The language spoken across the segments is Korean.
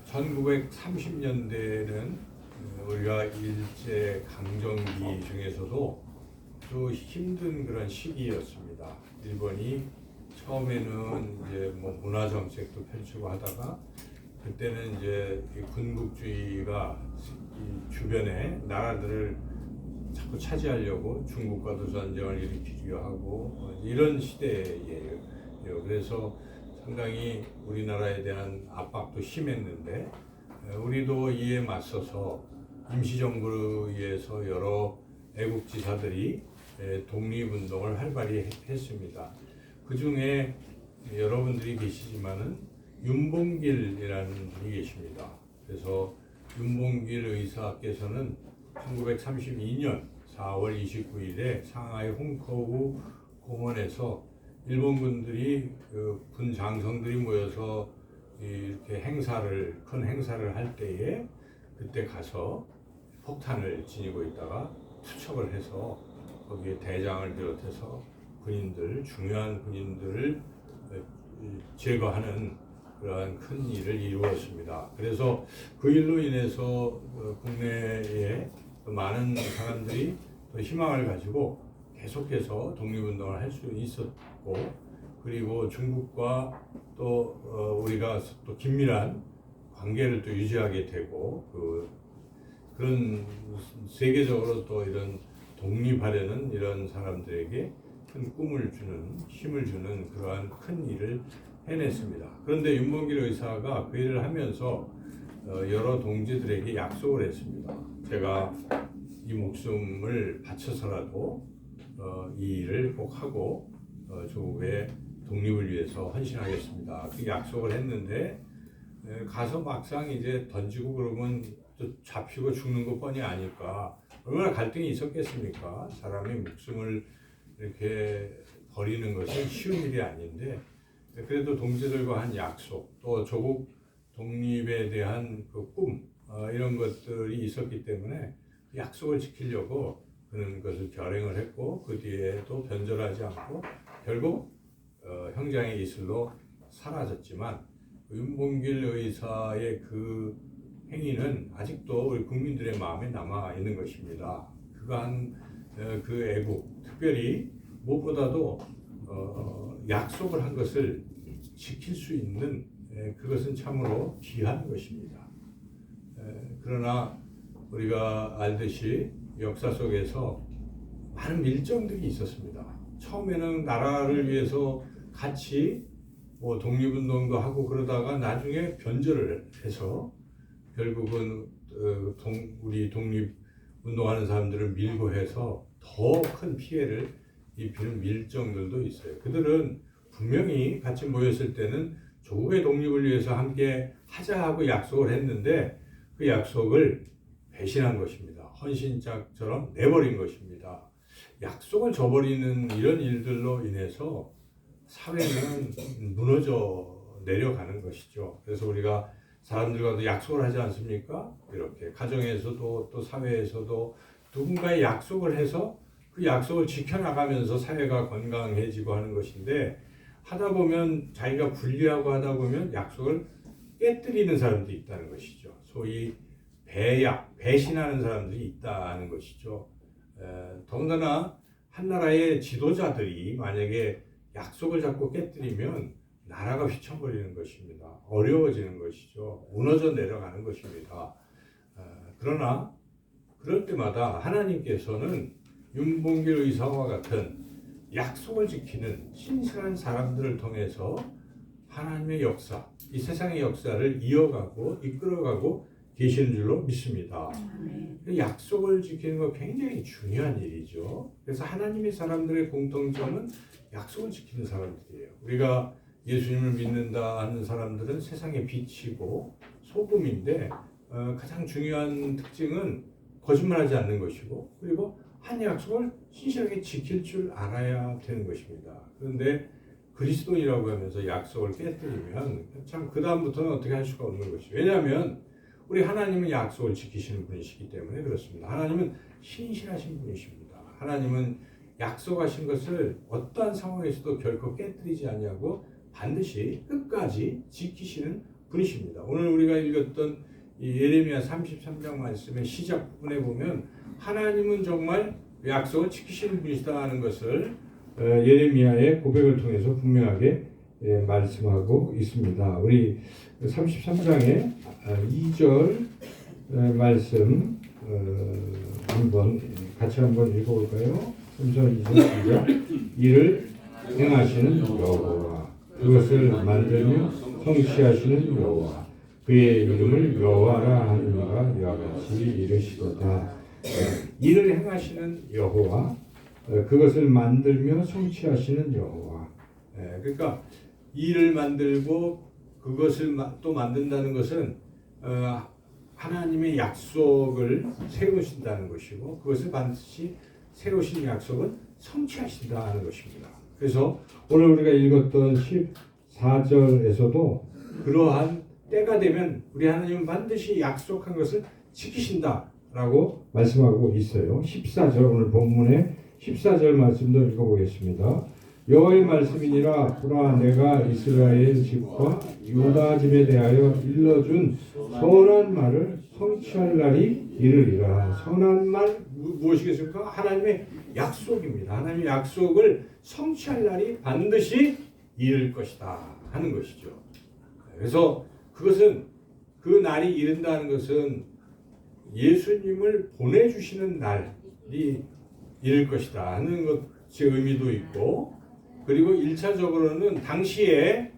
1930년대는 우리가 일제 강점기 중에서도 또 힘든 그런 시기였습니다. 일본이 처음에는 이제 뭐 문화 정책도 펼치고 하다가 그때는 이제 이 군국주의가 이 주변의 나라들을 자꾸 차지하려고 중국과도 전쟁을 일으키기도 하고 이런 시대예요. 그래서 상당히 우리나라에 대한 압박도 심했는데 우리도 이에 맞서서 임시정부에 의해서 여러 애국지사들이 독립운동을 활발히 했습니다. 그 중에 여러분들이 계시지만은 윤봉길이라는 분이 계십니다. 그래서 윤봉길 의사께서는 1932년 4월 29일에 상하이 홍커우 공원에서 일본군들이 군 장성들이 모여서 이렇게 큰 행사를 할 때에 그때 가서 폭탄을 지니고 있다가 투척을 해서 거기에 대장을 비롯해서 중요한 군인들을 제거하는 그러한 큰 일을 이루었습니다. 그래서 그 일로 인해서 국내에 많은 사람들이 또 희망을 가지고 계속해서 독립운동을 할 수 있었고, 그리고 중국과 또 우리가 또 긴밀한 관계를 또 유지하게 되고, 그런 세계적으로 또 이런 독립하려는 이런 사람들에게 큰 꿈을 주는, 힘을 주는 그러한 큰 일을 해냈습니다. 그런데 윤봉길 의사가 그 일을 하면서 여러 동지들에게 약속을 했습니다. 제가 이 목숨을 바쳐서라도 이 일을 꼭 하고 조국의 독립을 위해서 헌신하겠습니다. 그 약속을 했는데 가서 막상 이제 던지고 그러면 또 잡히고 죽는 것 뻔히 아니까 얼마나 갈등이 있었겠습니까? 사람이 목숨을 이렇게 버리는 것은 쉬운 일이 아닌데 그래도 동지들과 한 약속, 또 조국 독립에 대한 그 꿈, 이런 것들이 있었기 때문에 약속을 지키려고 그런 것을 결행을 했고 그 뒤에도 변절하지 않고 결국 형장의 이슬로 사라졌지만 윤봉길 의사의 그 행위는 아직도 우리 국민들의 마음에 남아 있는 것입니다. 그가 한 그 애국, 특별히 무엇보다도 약속을 한 것을 지킬 수 있는 그것은 참으로 귀한 것입니다. 그러나 우리가 알듯이 역사 속에서 많은 밀정들이 있었습니다. 처음에는 나라를 위해서 같이 뭐 독립운동도 하고 그러다가 나중에 변절을 해서 결국은 우리 독립운동하는 사람들을 밀고 해서 더 큰 피해를 입히는 밀정들도 있어요. 그들은 분명히 같이 모였을 때는 조국의 독립을 위해서 함께 하자 하고 약속을 했는데 그 약속을 배신한 것입니다. 헌신짝처럼 내버린 것입니다. 약속을 저버리는 이런 일들로 인해서 사회는 무너져 내려가는 것이죠. 그래서 우리가 사람들과도 약속을 하지 않습니까? 이렇게 가정에서도 또 사회에서도 누군가의 약속을 해서 그 약속을 지켜나가면서 사회가 건강해지고 하는 것인데 하다 보면 자기가 불리하고 하다 보면 약속을 깨뜨리는 사람들이 있다는 것이죠. 소위 배신하는 사람들이 있다는 것이죠. 더군다나 한 나라의 지도자들이 만약에 약속을 자꾸 깨뜨리면 나라가 휘청거리는 것입니다. 어려워지는 것이죠. 무너져 내려가는 것입니다. 그러나 그럴 때마다 하나님께서는 윤봉길 의사와 같은 약속을 지키는 신실한 사람들을 통해서 하나님의 역사, 이 세상의 역사를 이어가고 이끌어가고 계시는 줄로 믿습니다. 약속을 지키는 거 굉장히 중요한 일이죠. 그래서 하나님의 사람들의 공통점은 약속을 지키는 사람들이에요. 우리가 예수님을 믿는다 하는 사람들은 세상의 빛이고 소금인데 가장 중요한 특징은 거짓말하지 않는 것이고 그리고 한 약속을 신실하게 지킬 줄 알아야 되는 것입니다. 그런데 그리스도인이라고 하면서 약속을 깨뜨리면 참 그 다음부터는 어떻게 할 수가 없는 것이죠. 왜냐하면 우리 하나님은 약속을 지키시는 분이시기 때문에 그렇습니다. 하나님은 신실하신 분이십니다. 하나님은 약속하신 것을 어떠한 상황에서도 결코 깨뜨리지 아니하고 반드시 끝까지 지키시는 분이십니다. 오늘 우리가 읽었던 이 예레미야 33장 말씀의 시작 부분에 보면 하나님은 정말 약속을 지키시는 분이시다 하는 것을 예레미야의 고백을 통해서 분명하게 말씀하고 있습니다. 우리 33장의 2절 말씀 같이 한번 읽어볼까요? 3절 2절 시작. 이를 행하시는 여호와, 그것을 만들며 성취하시는 여호와, 그의 이름을 여호와라 하는 이가 이와 같이 이르시도다. 이를 행하시는 여호와, 그것을 만들며 성취하시는 여호와. 그러니까 일을 만들고 그것을 또 만든다는 것은 하나님의 약속을 세우신다는 것이고, 그것을 반드시 세우신 약속은 성취하신다 하는 것입니다. 그래서 오늘 우리가 읽었던 14절에서도 그러한 때가 되면 우리 하나님은 반드시 약속한 것을 지키신다라고 말씀하고 있어요. 14절, 오늘 본문의 14절 말씀도 읽어보겠습니다. 여호와의 말씀이니라. 보라, 내가 이스라엘 집과 유다 집에 대하여 일러준 선한 말을 성취할 날이 이르리라. 선한 말 무엇이겠습니까? 하나님의 약속입니다. 하나님의 약속을 성취할 날이 반드시 이를 것이다 하는 것이죠. 그래서 그것은, 그 날이 이른다는 것은 예수님을 보내주시는 날이 이를 것이다 하는 것의 의미도 있고, 그리고 1차적으로는 당시에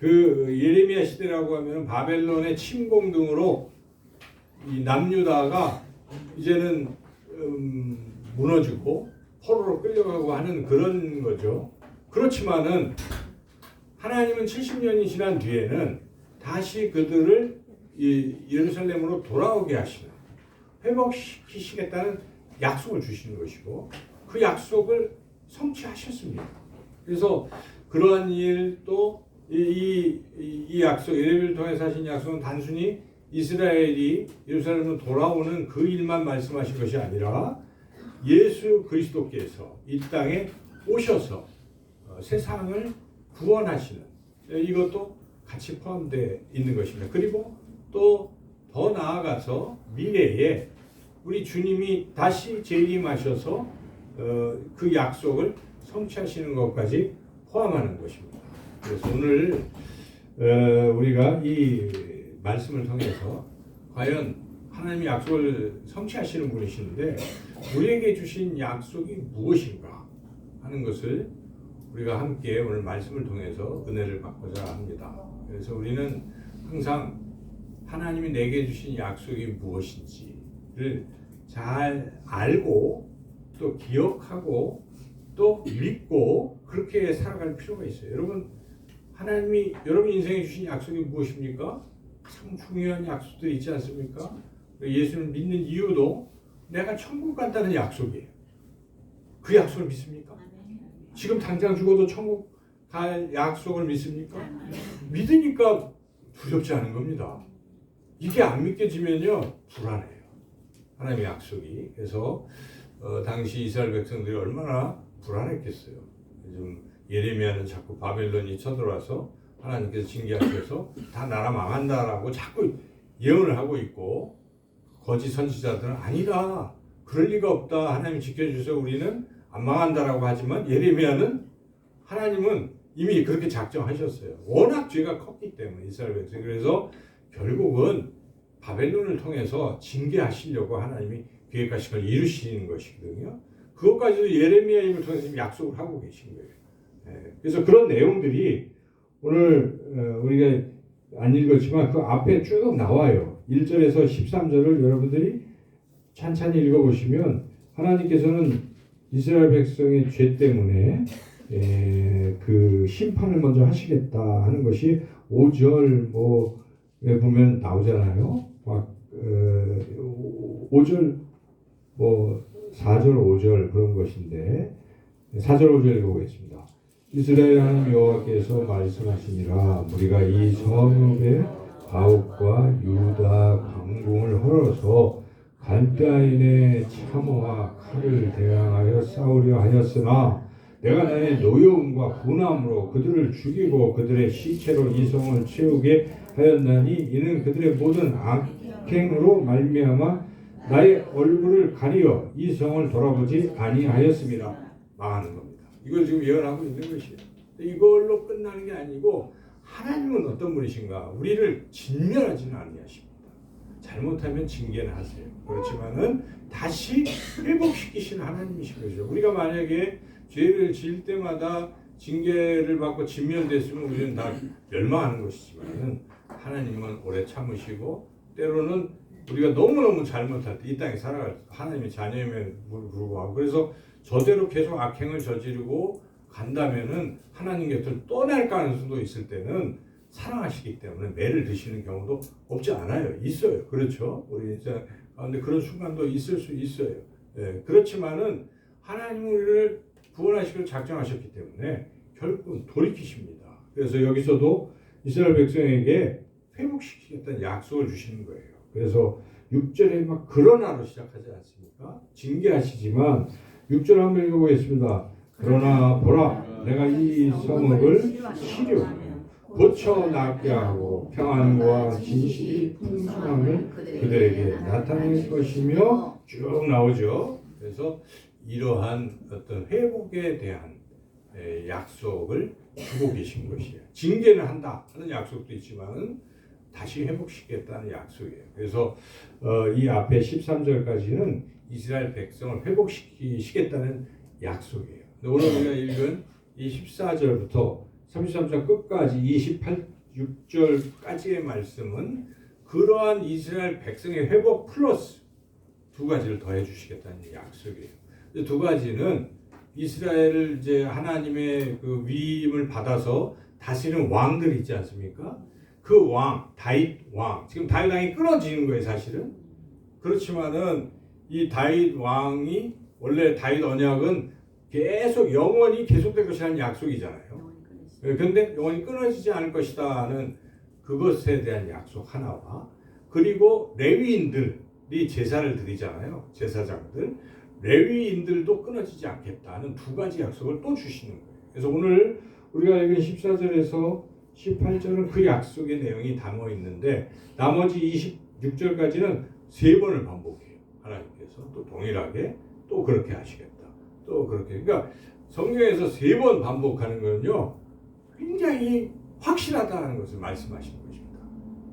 그 예레미야 시대라고 하면 바벨론의 침공 등으로 이 남유다가 이제는 무너지고 포로로 끌려가고 하는 그런 거죠. 그렇지만은 하나님은 70년이 지난 뒤에는 다시 그들을 이 예루살렘으로 돌아오게 하시는, 회복시키시겠다는 약속을 주시는 것이고, 그 약속을 성취하셨습니다. 그래서 그러한 일도 이 약속, 예레미야를 통해서 하신 약속은 단순히 이스라엘이 예루살렘으로 돌아오는 그 일만 말씀하신 것이 아니라 예수 그리스도께서 이 땅에 오셔서 세상을 구원하시는, 이것도 같이 포함되어 있는 것입니다. 그리고 또 더 나아가서 미래에 우리 주님이 다시 재림하셔서 그 약속을 성취하시는 것까지 포함하는 것입니다. 그래서 오늘 우리가 이 말씀을 통해서 과연 하나님이 약속을 성취하시는 분이신데 우리에게 주신 약속이 무엇인가 하는 것을 우리가 함께 오늘 말씀을 통해서 은혜를 받고자 합니다. 그래서 우리는 항상 하나님이 내게 주신 약속이 무엇인지를 잘 알고 또 기억하고 또 믿고 그렇게 살아갈 필요가 있어요. 여러분, 하나님이 여러분 인생에 주신 약속이 무엇입니까? 가장 중요한 약속들이 있지 않습니까? 예수를 믿는 이유도 내가 천국 간다는 약속이에요. 그 약속을 믿습니까? 지금 당장 죽어도 천국 갈 약속을 믿습니까? 믿으니까 두렵지 않은 겁니다. 이게 안 믿겨지면요 불안해요. 하나님의 약속이. 그래서 당시 이스라엘 백성들이 얼마나 불안했겠어요. 요즘 예레미야는 자꾸 바벨론이 쳐들어와서 하나님께서 징계하셔서 다 나라 망한다라고 자꾸 예언을 하고 있고, 거짓 선지자들은 아니다, 그럴 리가 없다, 하나님이 지켜주셔서 우리는 안 망한다라고 하지만 예레미야는 하나님은 이미 그렇게 작정하셨어요. 워낙 죄가 컸기 때문에 이스라엘 백성이. 그래서 결국은 바벨론을 통해서 징계하시려고 하나님이 계획하신 걸 이루시는 것이거든요. 그것까지도 예레미야 임을 통해서 약속을 하고 계신 거예요. 그래서 그런 내용들이 오늘 우리가 안 읽었지만 그 앞에 쭉 나와요. 1절에서 13절을 여러분들이 찬찬히 읽어보시면 하나님께서는 이스라엘 백성의 죄 때문에 그 심판을 먼저 하시겠다 하는 것이 5절 뭐에 보면 나오잖아요. 막 5절 4절 5절 그런 것인데 4절 5절 읽어보겠습니다. 이스라엘 하나님 여호와께서 말씀하시니라. 우리가 이 성읍의 가옥과 유다 광궁을 헐어서 갈대아인의 참호와 칼을 대항하여 싸우려 하였으나 내가 나의 노여움과 분함으로 그들을 죽이고 그들의 시체로 이 성을 채우게 하였나니 이는 그들의 모든 악행으로 말미암아 나의 얼굴을 가리어 이 성을 돌아보지 아니하였습니다. 망하는 겁니다. 이걸 지금 예언하고 있는 것이에요. 이걸로 끝나는 게 아니고 하나님은 어떤 분이신가? 우리를 진멸하지는 아니하십니다. 잘못하면 징계는 하세요. 그렇지만은 다시 회복시키시는 하나님이신 거죠. 우리가 만약에 죄를 지을 때마다 징계를 받고 진멸됐으면 우리는 다 멸망하는 것이지만은 하나님은 오래 참으시고 때로는 우리가 너무너무 잘못할 때 이 땅에 살아갈 때 하나님의 자녀임에도 불구하고 그래서 저대로 계속 악행을 저지르고 간다면은 하나님 곁을 떠날 가능성도 있을 때는 사랑하시기 때문에 매를 드시는 경우도 없지 않아요. 있어요. 그렇죠. 우리 진짜 가운데 그런 순간도 있을 수 있어요. 예, 그렇지만은 하나님은 우리를 구원하시기로 작정하셨기 때문에 결국은 돌이키십니다. 그래서 여기서도 이스라엘 백성에게 회복시키겠다는 약속을 주시는 거예요. 그래서 6절에 막 그러나로 시작하지 않습니까? 징계하시지만 6절 한번 읽어보겠습니다. 그러나 보라 내가 이 성읍을 치료 고쳐 낫게 하고 평안과 진실이 풍성함을 그들에게 나타낼 것이며 쭉 나오죠. 그래서 이러한 어떤 회복에 대한 약속을 주고 계신 것이에요. 징계는 한다 하는 약속도 있지만 다시 회복시키겠다는 약속이에요. 그래서 이 앞에 13절까지는 이스라엘 백성을 회복시키시겠다는 약속이에요. 오늘 우리가 읽은 이 14절부터 33절 끝까지 26절까지의 말씀은 그러한 이스라엘 백성의 회복 플러스 두 가지를 더해 주시겠다는 약속이에요. 두 가지는 이스라엘을 이제 하나님의 그 위임을 받아서 다스리는 왕들 있지 않습니까? 그 왕, 다윗 왕. 지금 다윗 왕이 끊어지는 거예요, 사실은. 그렇지만은 이 다윗 왕이 원래 다윗 언약은 계속 영원히 계속될 것이라는 약속이잖아요. 그런데 영원히 끊어지지 않을 것이다는 그것에 대한 약속 하나와 그리고 레위인들이 제사를 드리잖아요. 제사장들. 레위인들도 끊어지지 않겠다는 두 가지 약속을 또 주시는 거예요. 그래서 오늘 우리가 읽은 14절에서 18절은 그 약속의 내용이 담아 있는데 나머지 26절까지는 세 번을 반복해요. 하나님께서 또 동일하게 또 그렇게 하시겠다. 또 그렇게. 그러니까 성경에서 세 번 반복하는 거는요. 굉장히 확실하다는 것을 말씀하시는 것입니다.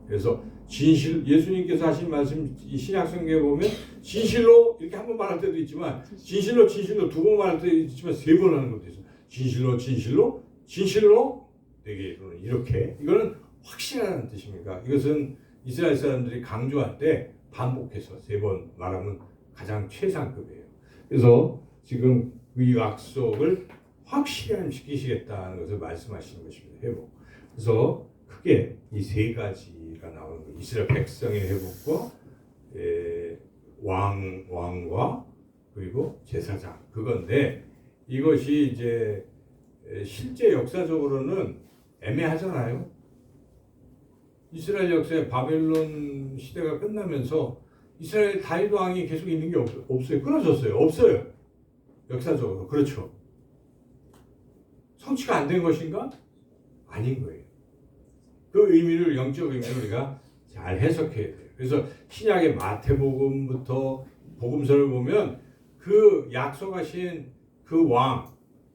그래서 진실, 예수님께서 하신 말씀 신약성경에 보면 진실로 이렇게 한 번 말할 때도 있지만 진실로 두 번 말할 때도 있지만 세 번 하는 것도 있어요. 진실로 내게 이르노니 이렇게. 이거는 확실하다는 뜻입니다. 이것은 이스라엘 사람들이 강조할 때 반복해서 세 번 말하면 가장 최상급이에요. 그래서 지금 이 약속을 확실히 시키시겠다는 것을 말씀하시는 것입니다. 회복. 그래서 크게 이 세 가지가 나오는 거예요. 이스라엘 백성의 회복과 왕과 그리고 제사장 그건데 이것이 이제 실제 역사적으로는 애매하잖아요. 이스라엘 역사의 바벨론 시대가 끝나면서 이스라엘 다윗 왕이 계속 있는 게 없어요. 끊어졌어요. 없어요. 역사적으로. 그렇죠. 성취가 안 된 것인가? 아닌 거예요. 그 의미를 영적 의미를 우리가 잘 해석해야 돼요. 그래서 신약의 마태복음부터 복음서를 보면 그 약속하신 그 왕,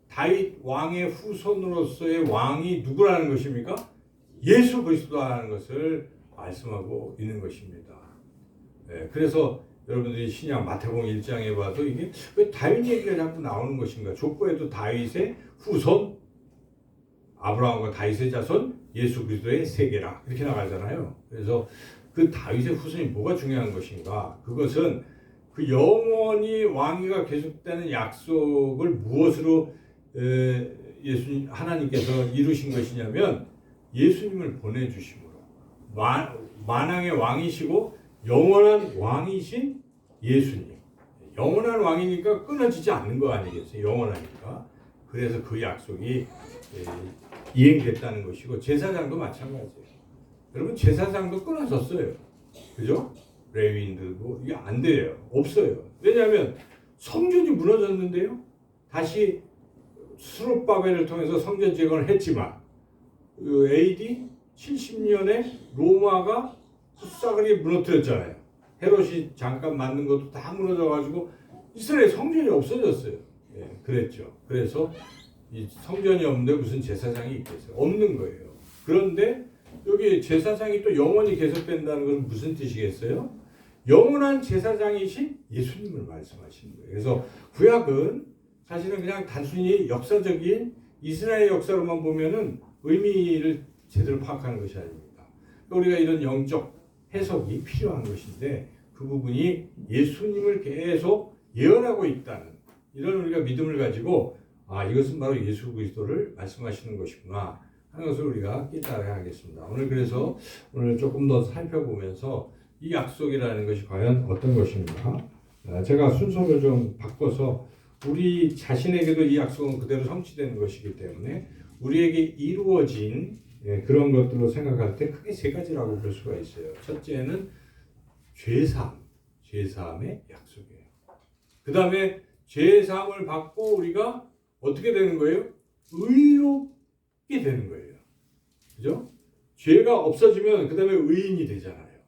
다윗 왕의 후손으로서의 왕이 누구라는 것입니까? 예수 그리스도라는 것을 말씀하고 있는 것입니다. 네, 그래서 여러분들이 신약 마태복음 1장에 봐도 이게 왜 다윗 얘기가 자꾸 나오는 것인가? 족보에도 다윗의 후손, 아브라함과 다윗의 자손, 예수 그리스도의 세계라 이렇게 나가잖아요. 그래서 그 다윗의 후손이 뭐가 중요한 것인가? 그것은 그 영원히 왕위가 계속되는 약속을 무엇으로 예수님 하나님께서 이루신 것이냐면 예수님을 보내주심으로 만왕의 왕이시고 영원한 왕이신 예수님. 영원한 왕이니까 끊어지지 않는 거 아니겠어요? 영원하니까. 그래서 그 약속이 이행됐다는 것이고 제사장도 마찬가지예요. 여러분 제사장도 끊어졌어요. 그죠? 레위인들도 이게 안 돼요. 없어요. 왜냐하면 성전이 무너졌는데요. 다시 스룹바벨을 통해서 성전 재건을 했지만 AD 70년에 로마가 푸싸그리 무너뜨렸잖아요. 헤롯이 잠깐 만든 것도 다 무너져가지고 이스라엘 성전이 없어졌어요. 예, 그랬죠. 그래서 이 성전이 없는데 무슨 제사장이 있겠어요? 없는 거예요. 그런데 여기 제사장이 또 영원히 계속된다는 건 무슨 뜻이겠어요? 영원한 제사장이신 예수님을 말씀하시는 거예요. 그래서 구약은 사실은 그냥 단순히 역사적인 이스라엘 역사로만 보면은 의미를 제대로 파악하는 것이 아닙니다. 우리가 이런 영적 해석이 필요한 것인데 그 부분이 예수님을 계속 예언하고 있다는 이런 우리가 믿음을 가지고 이것은 바로 예수 그리스도를 말씀하시는 것이구나 하는 것을 우리가 깨달아야 하겠습니다. 그래서 오늘 조금 더 살펴보면서 이 약속이라는 것이 과연 어떤 것인가? 제가 순서를 좀 바꿔서 우리 자신에게도 이 약속은 그대로 성취되는 것이기 때문에 우리에게 이루어진 그런 것들로 생각할 때 크게 세 가지라고 볼 수가 있어요. 첫째는 죄사함의 약속이에요. 그 다음에 죄사함을 받고 우리가 어떻게 되는 거예요? 의롭게 되는 거예요. 그죠? 죄가 없어지면 그 다음에 의인이 되잖아요.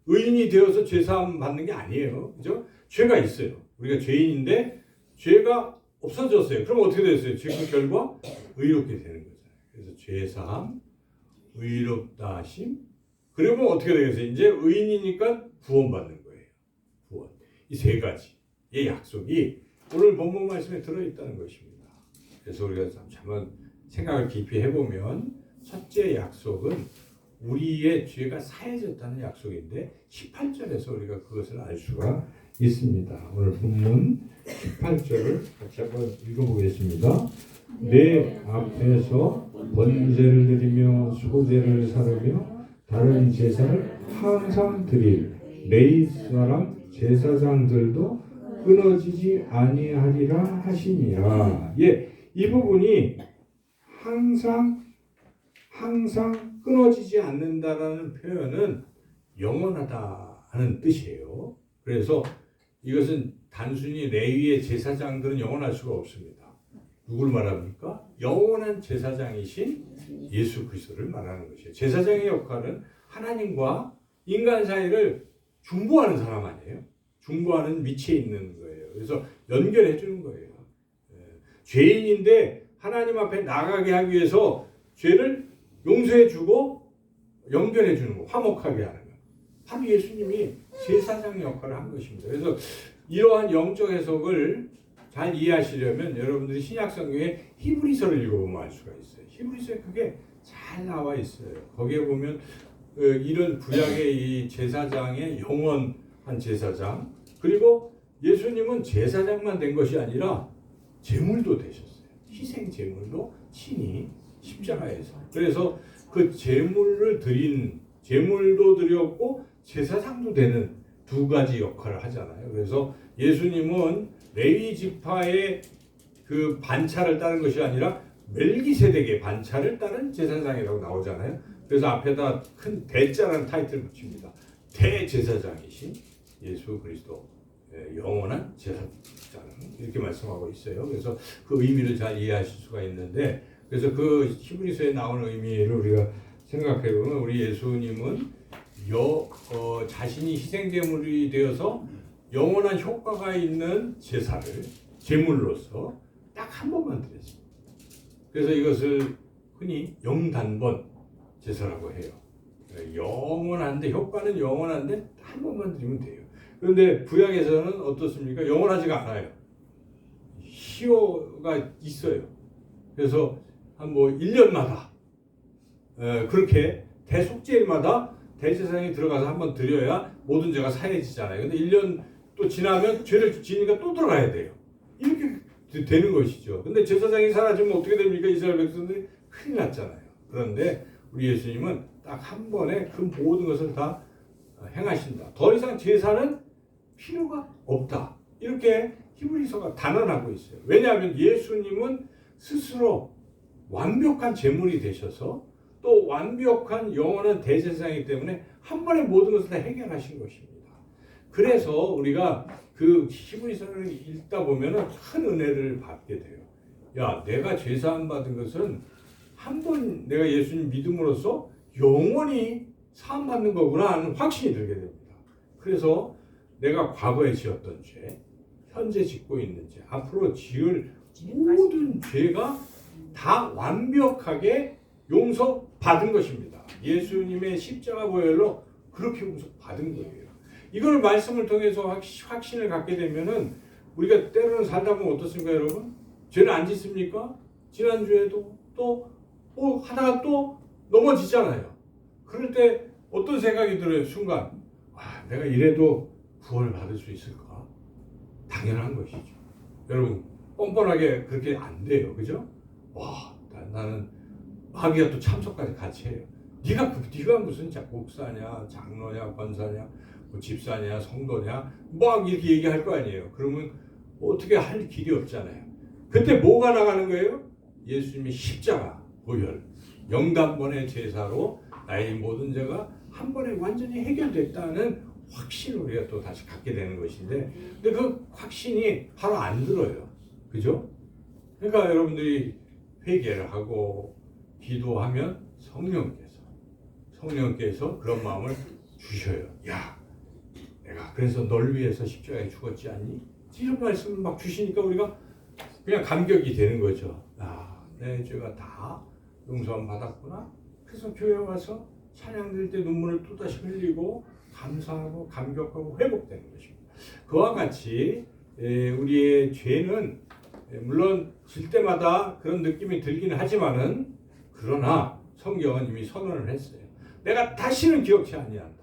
의인이 되어서 죄사함 받는 게 아니에요. 그죠? 죄가 있어요. 우리가 죄인인데 죄가 없어졌어요. 그럼 어떻게 됐어요? 그 결과 의롭게 되는 거잖아요. 그래서 죄사함, 의롭다 하심, 그러면 어떻게 되겠어요? 이제 의인이니까 구원받는 거예요. 구원. 이 세 가지의 약속이 오늘 본문 말씀에 들어있다는 것입니다. 그래서 우리가 한번 생각을 깊이 해보면 첫째 약속은 우리의 죄가 사해졌다는 약속인데 18절에서 우리가 그것을 알 수가 있습니다. 오늘 본문 18절을 같이 한번 읽어보겠습니다. 내 앞에서 번제를 드리며 소제를 사르며 다른 제사를 항상 드릴 레위 사람 제사장들도 끊어지지 아니하리라 하시니라. 이 부분이 항상 끊어지지 않는다라는 표현은 영원하다 하는 뜻이에요. 그래서 이것은 단순히 레위의 제사장들은 영원할 수가 없습니다. 누굴 말합니까? 영원한 제사장이신 예수 그리스도를 말하는 것이에요. 제사장의 역할은 하나님과 인간 사이를 중보하는 사람 아니에요? 중보하는 위치에 있는 거예요. 그래서 연결해 주는 거예요. 죄인인데 하나님 앞에 나가게 하기 위해서 죄를 용서해 주고 연결해 주는 거, 화목하게 하는 거. 바로 예수님이 제사장 역할을 한 것입니다. 그래서 이러한 영적 해석을 잘 이해하시려면 여러분들이 신약 성경에 히브리서를 읽어보면 알 수가 있어요. 히브리서에 그게 잘 나와 있어요. 거기에 보면 이런 구약의 이 제사장의 영원한 제사장, 그리고 예수님은 제사장만 된 것이 아니라 제물도 되셨어요. 희생 제물도 친히 십자가에서. 그래서 그 제물도 드렸고 제사장도 되는 두 가지 역할을 하잖아요. 그래서 예수님은 레위 지파의 그 반차를 따른 것이 아니라 멜기세덱의 반차를 따른 제사장이라고 나오잖아요. 그래서 앞에다 큰 대자라는 타이틀을 붙입니다. 대제사장이신 예수 그리스도, 영원한 제사장, 이렇게 말씀하고 있어요. 그래서 그 의미를 잘 이해하실 수가 있는데, 그래서 그 히브리서에 나오는 의미를 우리가 생각해 보면 우리 예수님은 자신이 희생제물이 되어서 영원한 효과가 있는 제사를 제물로서 딱 한 번만 드렸습니다. 그래서 이것을 흔히 영단번 제사라고 해요. 영원한데, 효과는 영원한데 한 번만 드리면 돼요. 그런데 구약에서는 어떻습니까? 영원하지가 않아요. 희호가 있어요. 그래서 한 1년마다 그렇게 대속죄일마다 대제사장이 들어가서 한번 드려야 모든 죄가 사해지잖아요. 근데 1년 또 지나면 죄를 지니까 또 들어가야 돼요. 이렇게 되는 것이죠. 근데 제사장이 사라지면 어떻게 됩니까? 이스라엘 백성들이 큰일 났잖아요. 그런데 우리 예수님은 딱 한 번에 그 모든 것을 다 행하신다. 더 이상 제사는 필요가 없다. 이렇게 히브리서가 단언하고 있어요. 왜냐하면 예수님은 스스로 완벽한 제물이 되셔서 또 완벽한 영원한 대제사장이기 때문에 한 번에 모든 것을 다 해결하신 것입니다. 그래서 우리가 그 히브리서를 읽다 보면은 큰 은혜를 받게 돼요. 야, 내가 죄사함 받은 것은 한 번 내가 예수님 믿음으로써 영원히 사함 받는 거구나 하는 확신이 들게 됩니다. 그래서 내가 과거에 지었던 죄, 현재 짓고 있는 죄, 앞으로 지을 모든 죄가 다 완벽하게 용서받은 것입니다. 예수님의 십자가 보혈로 그렇게 용서받은 거예요. 이걸 말씀을 통해서 확신을 갖게 되면은 우리가 때로는 살다 보면 어떻습니까, 여러분? 죄를 안 짓습니까? 지난주에도 또 뭐 하다가 또 넘어지잖아요. 그럴 때 어떤 생각이 들어요? 순간 내가 이래도 구원을 받을 수 있을까? 당연한 것이죠. 여러분 뻔뻔하게 그렇게 안 돼요. 그죠? 나는 마귀가 또 참석까지 같이 해요. 네가 무슨 목사냐, 장로냐, 권사냐, 뭐 집사냐, 성도냐, 막 이렇게 얘기할 거 아니에요. 그러면 어떻게 할 길이 없잖아요. 그때 뭐가 나가는 거예요? 예수님의 십자가, 보혈, 영단번의 제사로 나의 모든 죄가 한 번에 완전히 해결됐다는 확신을 우리가 또 다시 갖게 되는 것인데, 근데 그 확신이 바로 안 들어요. 그죠? 그러니까 여러분들이 회개를 하고 기도하면 성령께서 그런 마음을 주셔요. 야, 내가 그래서 널 위해서 십자가에 죽었지 않니? 이런 말씀을 막 주시니까 우리가 그냥 감격이 되는 거죠. 내 죄가 다 용서함 받았구나. 그래서 교회 와서 찬양 드릴 때 눈물을 또다시 흘리고 감사하고 감격하고 회복되는 것입니다. 그와 같이 우리의 죄는 물론 질 때마다 그런 느낌이 들긴 하지만은, 그러나 성경은 이미 선언을 했어요. 내가 다시는 기억치 아니한다.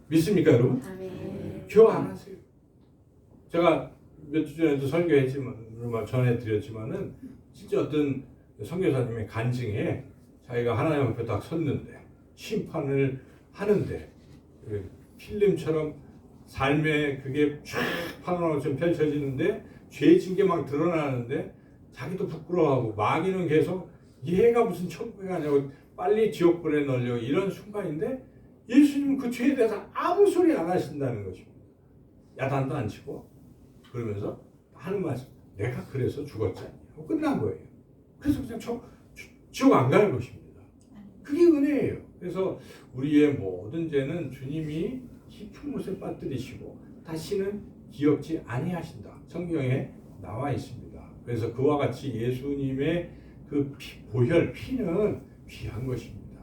믿습니까, 여러분? 기억 안 하세요. 제가 몇 주 전에도 설교했지만, 전해드렸지만은, 진짜 어떤 선교사님의 간증에 자기가 하나님 앞에 딱 섰는데 심판을 하는데 필름처럼 삶에 그게 쫙 파노라마처럼 펼쳐지는데 죄진 게 막 드러나는데 자기도 부끄러워하고, 마귀는 계속 얘가 무슨 천국에 가냐고 빨리 지옥 보내놓으려고, 이런 순간인데 예수님은 그 죄에 대해서 아무 소리 안 하신다는 것입니다. 야단도 안 치고 그러면서 하는 말씀, 내가 그래서 죽었지 않냐 하고 끝난 거예요. 그래서 그냥 지옥 안 가는 것입니다. 그게 은혜예요. 그래서 우리의 모든 죄는 주님이 깊은 곳에 빠뜨리시고 다시는 기억지 아니하신다. 성경에 나와 있습니다. 그래서 그와 같이 예수님의 그 보혈, 피는 귀한 것입니다.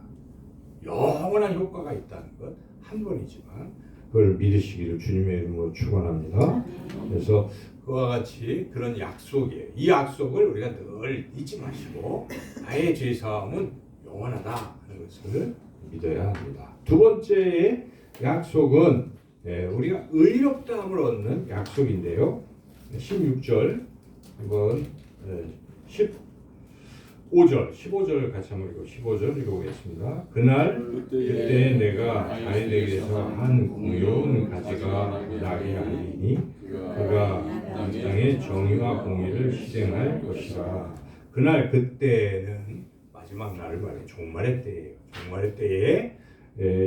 영원한 효과가 있다는 것 한 번이지만 그걸 믿으시기를 주님의 이름으로 축원합니다. 그래서 그와 같이 그런 약속이에요. 이 약속을 우리가 늘 잊지 마시고 나의 죄사함은 영원하다 하는 것을 믿어야 합니다. 두 번째의 약속은 우리가 의롭다함을 얻는 약속인데요. 16절 한번 15절 같이 한번 읽고 15절 읽어보겠습니다. 그때 내가 다윗에게서 한 공의로운 가지가 나게 하리니 그가 이 땅에 정의와 공의를 실행할 것이라. 그때는 마지막 날을 말해 종말의 때예요. 종말의 때에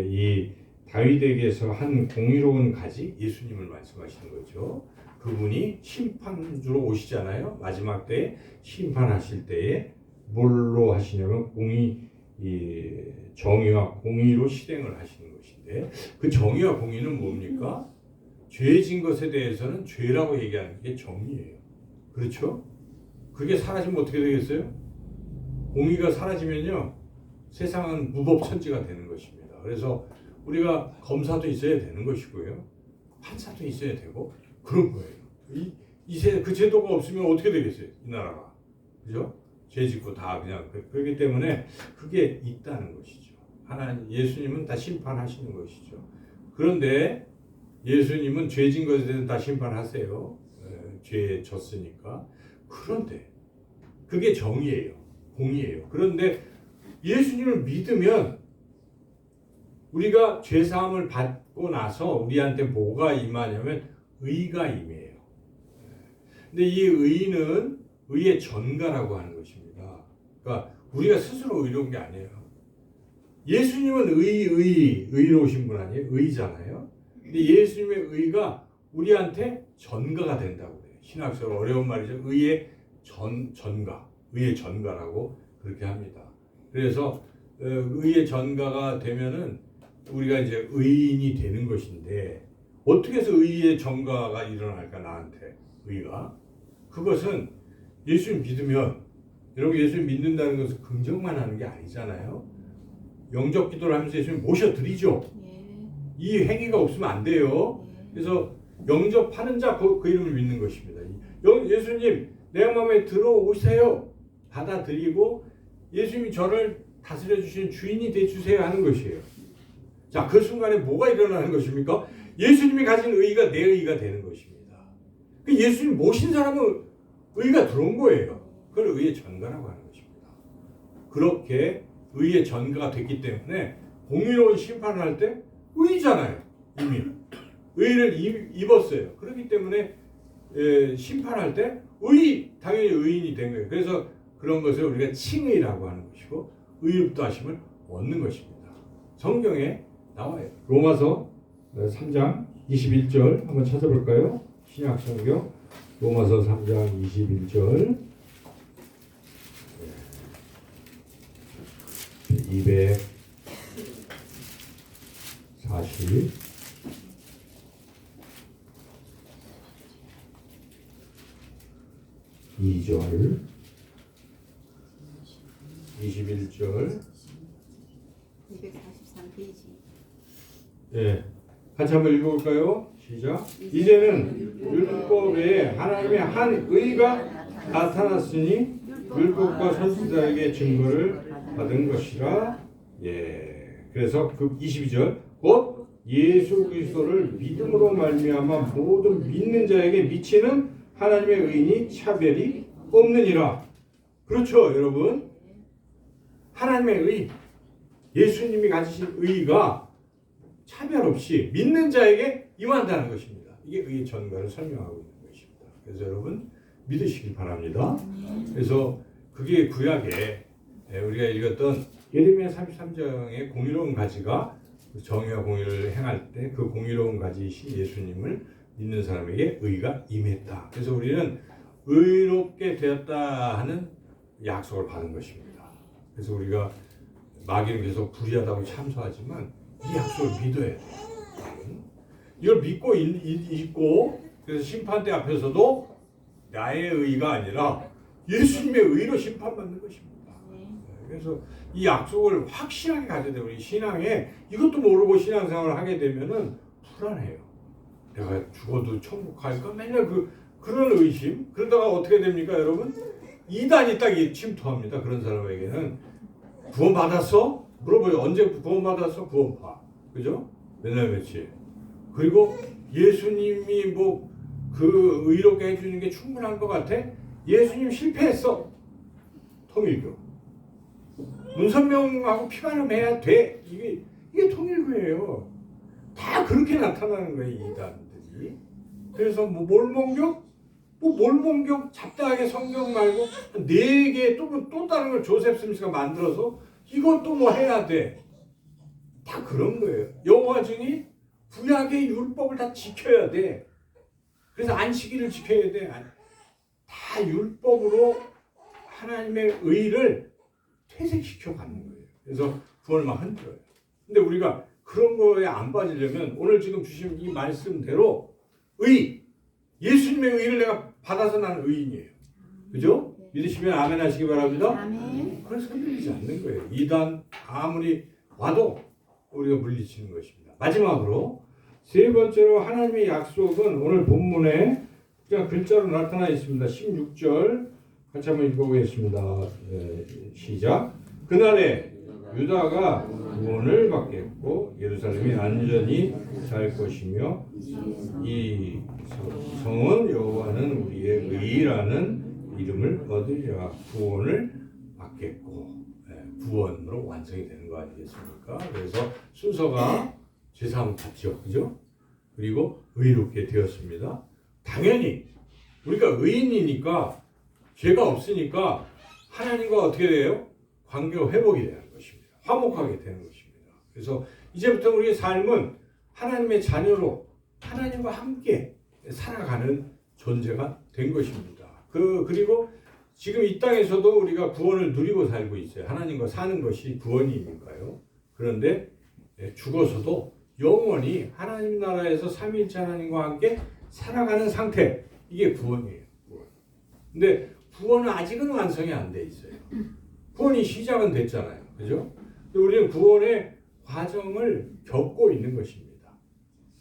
이 다윗에게서 한 공의로운 가지, 예수님을 말씀하시는 거죠. 그분이 심판주로 오시잖아요. 마지막 때에 심판하실 때에 뭘로 하시냐면 정의와 공의로 실행을 하시는 것인데, 그 정의와 공의는 뭡니까? 죄진 것에 대해서는 죄라고 얘기하는 게 정의예요. 그렇죠? 그게 사라지면 어떻게 되겠어요? 공의가 사라지면요, 세상은 무법천지가 되는 것입니다. 그래서 우리가 검사도 있어야 되는 것이고요, 판사도 있어야 되고 그런 거예요. 그 제도가 없으면 어떻게 되겠어요? 이 나라가. 그죠? 죄 짓고 다 그냥 그렇기 때문에 그게 있다는 것이죠. 예수님은 다 심판하시는 것이죠. 그런데 예수님은 죄진 것에 대해서 다 심판하세요. 죄에 졌으니까. 그런데 그게 정의예요. 공의예요. 그런데 예수님을 믿으면 우리가 죄사함을 받고 나서 우리한테 뭐가 임하냐면 의가 임해요. 근데 이 의는 의의 전가라고 하는 것입니다. 그러니까 우리가 스스로 의로운 게 아니에요. 예수님은 의로우신 분 아니에요? 의잖아요. 근데 예수님의 의가 우리한테 전가가 된다고 해요. 신학적으로 어려운 말이죠. 의의 전가라고 그렇게 합니다. 그래서 의의 전가가 되면은 우리가 이제 의인이 되는 것인데 어떻게 해서 의의 전가가 일어날까 나한테 의가 그것은 예수 믿으면 여러분 예수 믿는다는 것은 긍정만 하는 게 아니잖아요. 영접 기도를 하면서 예수님 모셔드리죠. 이 행위가 없으면 안 돼요. 그래서 영접하는 자 그 이름을 믿는 것입니다. 예수님 내 마음에 들어오세요. 받아들이고 예수님이 저를 다스려 주신 주인이 돼 주세요 하는 것이에요. 자, 그 순간에 뭐가 일어나는 것입니까? 예수님이 가진 의가 내 의가 되는 것입니다. 그 예수님 모신 사람은 의가 들어온 거예요. 그걸 의의 전가라고 하는 것입니다. 그렇게 의의 전가가 됐기 때문에 공의로운 심판을 할 때 의잖아요. 이미 의를 입었어요. 그렇기 때문에 심판할 때 당연히 의인이 된 거예요. 그래서 그런 것을 우리가 칭의라고 하는 것이고 의롭다 하심을 얻는 것입니다. 성경에 나와요. 로마서 3장 21절 한번 찾아볼까요? 신약 성경 로마서 3장 21절 242절 21절 243페이지. 예, 같이 한번 읽어볼까요? 시작. 이제는 율법 외에 하나님의 한 의가 나타났으니 율법과 선지자에게 증거를 받은 것이라. 예, 그래서 그 22절 곧 예수 그리스도를 믿음으로 말미암아 모든 믿는 자에게 미치는 하나님의 의인이 차별이 없느니라. 그렇죠, 여러분. 하나님의 의, 예수님이 가지신 의가 차별 없이 믿는 자에게 임한다는 것입니다. 이게 의의 전가를 설명하고 있는 것입니다. 그래서 여러분 믿으시길 바랍니다. 그래서 그게 구약에 우리가 읽었던 예레미야 33장의 공의로운 가지가 정의와 공의를 행할 때 그 공의로운 가지이신 예수님을 믿는 사람에게 의가 임했다. 그래서 우리는 의롭게 되었다 하는 약속을 받은 것입니다. 그래서 우리가 마귀는 계속 불의하다고 참소하지만 이 약속을 믿어야 돼요. 이걸 믿고 있고 그래서 심판대 앞에서도 나의 의가 아니라 예수님의 의로 심판받는 것입니다. 그래서 이 약속을 확실하게 가져야 돼요. 우리 신앙에 이것도 모르고 신앙생활을 하게 되면은 불안해요. 내가 죽어도 천국 갈까? 맨날 그런 의심. 그러다가 어떻게 됩니까, 여러분? 이단이 딱 침투합니다. 그런 사람에게는 구원 받았어? 물어봐요. 언제 구원 받았어? 구원파. 그죠? 맨날 며칠. 그리고 예수님이 뭐 그 의롭게 해주는 게 충분한 것 같아? 예수님 실패했어. 통일교. 문선명하고 피바람해야 돼. 이게 통일교예요. 다 그렇게 나타나는 거예요, 이단들이. 그래서 뭐 몰몬교? 뭐 몰몬교 잡다하게 성경 말고 4개 또 다른 걸 조셉 스미스가 만들어서 이것도 뭐 해야 돼. 다 그런 거예요. 여호와 증인 구약의 율법을 다 지켜야 돼. 그래서 안식일을 지켜야 돼. 다 율법으로 하나님의 의를 퇴색시켜 가는 거예요. 그래서 구원을 막 흔들어요. 근데 우리가 그런 거에 안 빠지려면 오늘 지금 주신 이 말씀대로 예수님의 의를 내가 받아서 나는 의인이에요. 그죠? 믿으시면 아멘 하시기 바랍니다. 아멘. 그래서 흔들리지 않는 거예요. 이단 아무리 와도 우리가 물리치는 것입니다. 마지막으로 세 번째로 하나님의 약속은 오늘 본문에 그냥 글자로 나타나 있습니다. 16절 같이 한번 읽어보겠습니다. 시작. 그날에 유다가 구원을 받겠고 예루살렘이 안전히 살 것이며 이 성은 여호와는 우리의 의라는 이름을 얻으리라. 구원을 받겠고 구원으로 완성이 되는 거 아니겠습니까? 그래서 순서가 제사함 받죠, 그죠? 그리고 의롭게 되었습니다. 당연히 우리가 의인이니까 죄가 없으니까 하나님과 어떻게 돼요? 관계가 회복이 되는 것입니다. 화목하게 되는 것입니다. 그래서 이제부터 우리의 삶은 하나님의 자녀로 하나님과 함께 살아가는 존재가 된 것입니다. 그리고 지금 이 땅에서도 우리가 구원을 누리고 살고 있어요. 하나님과 사는 것이 구원이니까요. 그런데 죽어서도 영원히 하나님 나라에서 삼위일체 하나님과 함께 살아가는 상태, 이게 구원이에요. 구원. 근데 구원은 아직은 완성이 안 돼 있어요. 구원이 시작은 됐잖아요. 그죠? 근데 우리는 구원의 과정을 겪고 있는 것입니다.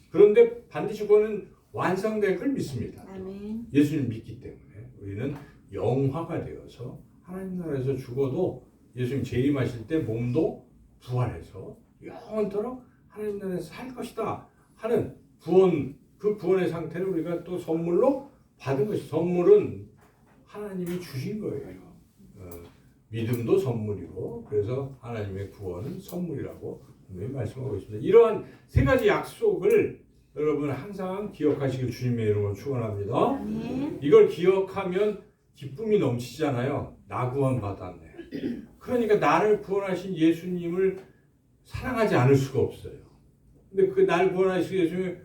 그런데 반드시 구원은 완성될 걸 믿습니다. 아멘. 예수님 믿기 때문에 우리는 영화가 되어서 하나님 나라에서 죽어도 예수님 재림하실 때 몸도 부활해서 영원토록 하나님 나라에서 살 것이다 하는 구원, 그 구원의 상태를 우리가 또 선물로 받은 것이, 선물은 하나님이 주신 거예요. 믿음도 선물이고, 그래서 하나님의 구원은 선물이라고 분명히 말씀하고 있습니다. 이러한 세 가지 약속을 여러분 항상 기억하시길 주님의 이름으로 축원합니다. 아멘. 이걸 기억하면 기쁨이 넘치잖아요. 나 구원 받았네. 그러니까 나를 구원하신 예수님을 사랑하지 않을 수가 없어요. 근데 그 나를 구원하신 예수님이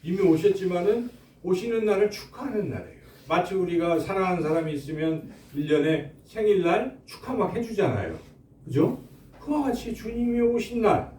이미 오셨지만은 오시는 날을 축하하는 날이에요. 마치 우리가 사랑하는 사람이 있으면 1년에 생일날 축하 막 해주잖아요. 그죠? 그와 같이 주님이 오신 날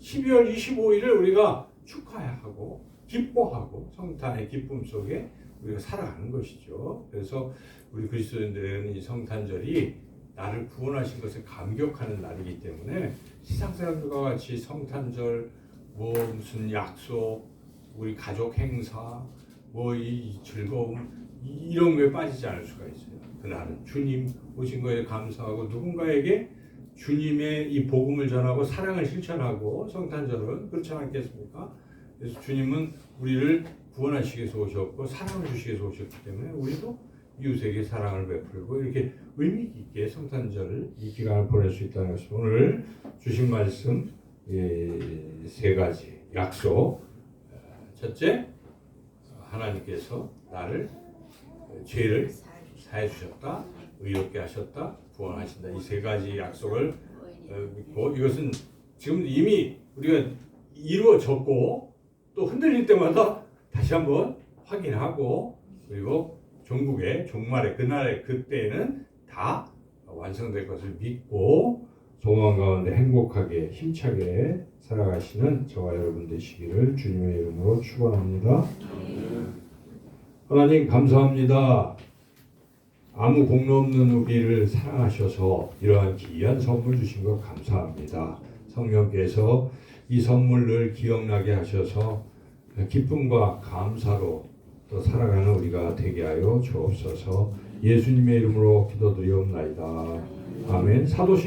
12월 25일을 우리가 축하하고 기뻐하고 성탄의 기쁨 속에 우리가 살아가는 것이죠. 그래서 우리 그리스도인들에게는 이 성탄절이 나를 구원하신 것에 감격하는 날이기 때문에 세상 사람들과 같이 성탄절 뭐 무슨 약속, 우리 가족 행사, 뭐 이 즐거움 이런 거에 빠지지 않을 수가 있어요. 그날은 주님 오신 거에 감사하고 누군가에게 주님의 이 복음을 전하고 사랑을 실천하고, 성탄절은 그렇지 않겠습니까? 그래서 주님은 우리를 구원하시기 위해서 오셨고 사랑을 주시기 위해서 오셨기 때문에 우리도 이웃에게 사랑을 베풀고 이렇게 의미 있게 성탄절 이 기간을 보낼 수 있다는 것입니다. 오늘 주신 말씀 세 가지 약속. 첫째, 하나님께서 나를 죄를 사해 주셨다, 의롭게 하셨다, 구원하신다. 이 세 가지 약속을 믿고, 이것은 지금 이미 우리가 이루어졌고 또 흔들릴 때마다 다시 한번 확인하고, 그리고 종국의 종말의 그날의 그때는 다 완성될 것을 믿고 소망 가운데 행복하게 힘차게 살아가시는 저와 여러분 되시기를 주님의 이름으로 축원합니다. 하나님 감사합니다. 아무 공로 없는 우리를 사랑하셔서 이러한 귀한 선물 주신 것 감사합니다. 성령께서 이 선물을 기억나게 하셔서 기쁨과 감사로 또 살아가는 우리가 되게 하여 주옵소서. 예수님의 이름으로 기도드리옵나이다. 아멘. 사도신